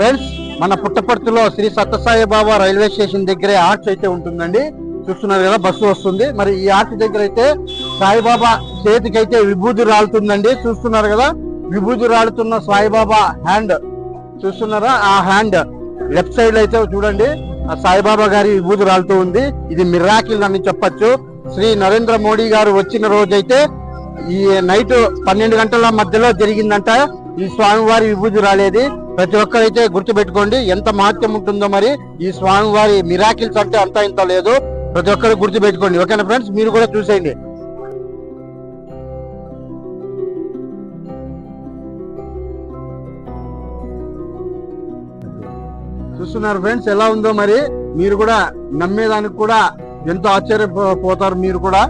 Friends, మన పుట్టపర్తిలో శ్రీ సత్యసాయి బాబా railway station దగ్గరే ఆర్చ్ అయితే ఉంటుందండి. చూస్తున్నారు కదా, బస్సు వస్తుంది. మరి ఈ ఆర్చ్ దగ్గర అయితే సాయిబాబా చేతికి అయితే విభూతి రాలుతుందండి. చూస్తున్నారు కదా, విభూతి రాలుతున్న సాయిబాబా హ్యాండ్ చూస్తున్నారా? ఆ హ్యాండ్ లెఫ్ట్ సైడ్ అయితే చూడండి, ఆ సాయిబాబా గారి విభూతి రాలుతూ ఉంది. ఇది మిరాకిల్ అని చెప్పొచ్చు. శ్రీ నరేంద్ర మోడీ గారు వచ్చిన రోజైతే ఈ నైట్ 12 గంటల మధ్యలో జరిగిందంట ఈ స్వామివారి విభూతి రాలేది. ప్రతి ఒక్కరైతే గుర్తు పెట్టుకోండి, ఎంత మహత్యం ఉంటుందో. మరి ఈ స్వామివారి మిరాకిల్స్ అంటే అంత ఇంత లేదు. ప్రతి ఒక్కరు గుర్తు పెట్టుకోండి. ఓకేనా ఫ్రెండ్స్, మీరు కూడా చూసేయండి. చూస్తున్నారు ఫ్రెండ్స్, ఎలా ఉందో మరి. మీరు కూడా నమ్మేదానికి కూడా ఎంతో ఆశ్చర్యపోతారు మీరు కూడా.